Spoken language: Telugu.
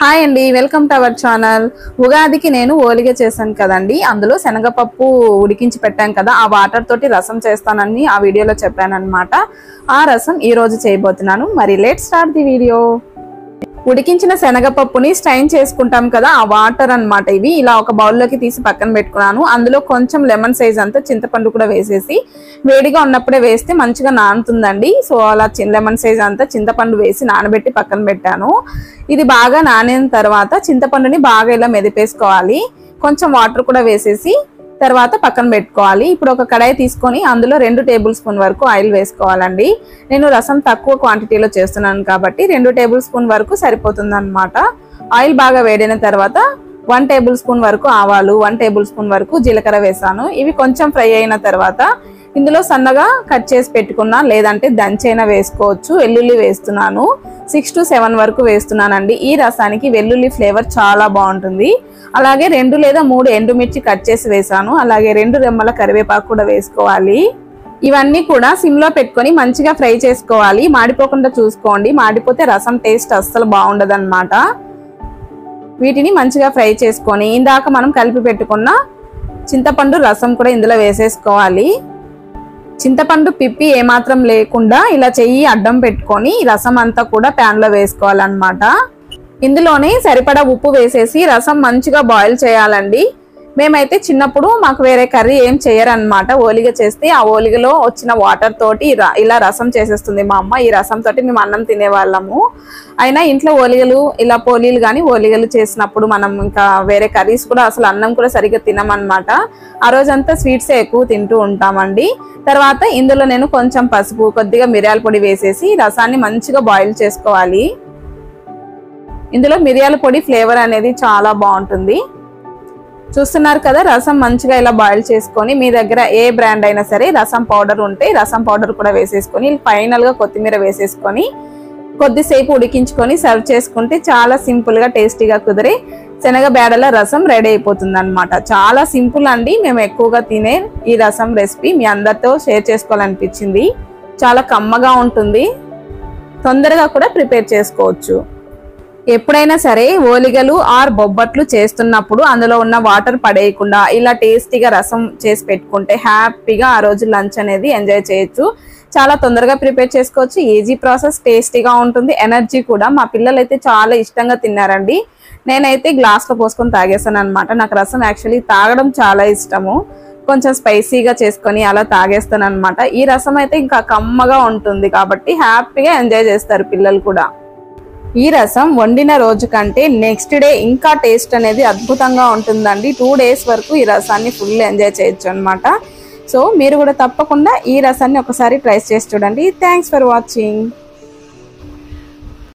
హాయ్ అండి, వెల్కమ్ టు అవర్ ఛానల్. ఉగాదికి నేను ఓలిగ చేశాను కదండి. అందులో శనగపప్పు ఉడికించి పెట్టాను కదా, ఆ వాటర్ తోటి రసం చేస్తానని ఆ వీడియోలో చెప్పాను అన్నమాట. ఆ రసం ఈ రోజు చేయబోతున్నాను. మరి లెట్స్ స్టార్ట్ ది వీడియో. ఉడికించిన శనగపప్పుని స్ట్రైన్ చేసుకుంటాం కదా, ఆ వాటర్ అన్నమాట ఇవి. ఇలా ఒక బౌల్లోకి తీసి పక్కన పెట్టుకున్నాను. అందులో కొంచెం లెమన్ సైజ్ అంతా చింతపండు కూడా వేసేసి వేడిగా ఉన్నప్పుడే వేస్తే మంచిగా నానుతుందండి. సో అలా లెమన్ సైజ్ అంతా చింతపండు వేసి నానబెట్టి పక్కన పెట్టాను. ఇది బాగా నానిన తర్వాత చింతపండుని బాగా ఇలా మెదిపేసుకోవాలి. కొంచెం వాటర్ కూడా వేసేసి తర్వాత పక్కన పెట్టుకోవాలి. ఇప్పుడు ఒక కడాయి తీసుకొని అందులో 2 టేబుల్ స్పూన్ వరకు ఆయిల్ వేసుకోవాలండి. నేను రసం తక్కువ క్వాంటిటీలో చేస్తున్నాను కాబట్టి 2 టేబుల్ స్పూన్ వరకు సరిపోతుంది అన్నమాట. ఆయిల్ బాగా వేడిన తర్వాత 1 టేబుల్ స్పూన్ వరకు ఆవాలు, 1 టేబుల్ స్పూన్ వరకు జీలకర్ర వేసాను. ఇవి కొంచెం ఫ్రై అయిన తర్వాత ఇందులో సన్నగా కట్ చేసి పెట్టుకున్నా లేదంటే దంచైనా వేసుకోవచ్చు. వెల్లుల్లి వేస్తున్నాను. 6 to 7 వరకు వేస్తున్నానండి. ఈ రసానికి వెల్లుల్లి ఫ్లేవర్ చాలా బాగుంటుంది. అలాగే 2 లేదా 3 ఎండుమిర్చి కట్ చేసి వేసాను. అలాగే 2 రెమ్మల కరివేపాకు కూడా వేసుకోవాలి. ఇవన్నీ కూడా సిమ్ లో పెట్టుకొని మంచిగా ఫ్రై చేసుకోవాలి. మాడిపోకుండా చూసుకోండి, మాడిపోతే రసం టేస్ట్ అస్సలు బాగుండదు అన్నమాట. వీటిని మంచిగా ఫ్రై చేసుకొని ఇందాక మనం కలిపి పెట్టుకున్న చింతపండు రసం కూడా ఇందులో వేసేసుకోవాలి. చింతపండు పిప్పి ఏమాత్రం లేకుండా ఇలా చెయ్యి అడ్డం పెట్టుకొని రసం అంతా కూడా ప్యాన్ లో వేసుకోవాలన్నమాట. ఇందులోనే సరిపడా ఉప్పు వేసేసి రసం మంచిగా బాయిల్ చేయాలండి. మేమైతే చిన్నప్పుడు మాకు వేరే కర్రీ ఏం చేయరన్నమాట. ఓలిగ చేస్తే ఆ ఓలిగలో వచ్చిన వాటర్ తోటి ఇలా రసం చేసేస్తుంది మా అమ్మ. ఈ రసం తోటి మేము అన్నం తినేవాళ్ళము. అయినా ఇంట్లో ఓలిగలు ఇలా పోలీలు కానీ ఓలిగలు చేసినప్పుడు మనం ఇంకా వేరే కర్రీస్ కూడా అసలు అన్నం కూడా సరిగ్గా తినమన్నమాట. ఆ రోజంతా స్వీట్సే ఎక్కువ తింటూ ఉంటామండి. తర్వాత ఇందులో నేను కొంచెం పసుపు, కొద్దిగా మిరియాల పొడి వేసేసి రసాన్ని మంచిగా బాయిల్ చేసుకోవాలి. ఇందులో మిరియాల పొడి ఫ్లేవర్ అనేది చాలా బాగుంటుంది. చూస్తున్నారు కదా, రసం మంచిగా ఇలా బాయిల్ చేసుకొని మీ దగ్గర ఏ బ్రాండ్ అయినా సరే రసం పౌడర్ ఉంటే రసం పౌడర్ కూడా వేసేసుకొని ఫైనల్ గా కొత్తిమీర వేసేసుకొని కొద్దిసేపు ఉడికించుకొని సర్వ్ చేసుకుంటే చాలా సింపుల్ గా టేస్టీగా కుదిరే శనగ బేడల రసం రెడీ అయిపోతుంది అన్నమాట. చాలా సింపుల్ అండి. మేము ఎక్కువగా తినే ఈ రసం రెసిపీ మీ అందరితో షేర్ చేసుకోవాలనిపించింది. చాలా కమ్మగా ఉంటుంది, తొందరగా కూడా ప్రిపేర్ చేసుకోవచ్చు. ఎప్పుడైనా సరే ఓలిగలు ఆర్ బొబ్బట్లు చేస్తున్నప్పుడు అందులో ఉన్న వాటర్ పడేయకుండా ఇలా టేస్టీగా రసం చేసి పెట్టుకుంటే హ్యాపీగా ఆ రోజు లంచ్ అనేది ఎంజాయ్ చేయొచ్చు. చాలా తొందరగా ప్రిపేర్ చేసుకోవచ్చు. ఈజీ ప్రాసెస్, టేస్టీగా ఉంటుంది, ఎనర్జీ కూడా. మా పిల్లలు అయితే చాలా ఇష్టంగా తిన్నారండి. నేనైతే గ్లాస్లో పోసుకొని తాగేసాను అనమాట. నాకు రసం యాక్చువల్లీ తాగడం చాలా ఇష్టము. కొంచెం స్పైసీగా చేసుకొని అలా తాగేస్తాను అనమాట. ఈ రసం అయితే ఇంకా కమ్మగా ఉంటుంది కాబట్టి హ్యాపీగా ఎంజాయ్ చేస్తారు పిల్లలు కూడా. ఈ రసం వండిన రోజు కంటే నెక్స్ట్ డే ఇంకా టేస్ట్ అనేది అద్భుతంగా ఉంటుందండి. 2 days వరకు ఈ రసాన్ని ఫుల్ ఎంజాయ్ చేయొచ్చు అనమాట. సో మీరు కూడా తప్పకుండా ఈ రసాన్ని ఒకసారి ట్రై చేసి చూడండి. Thanks for watching.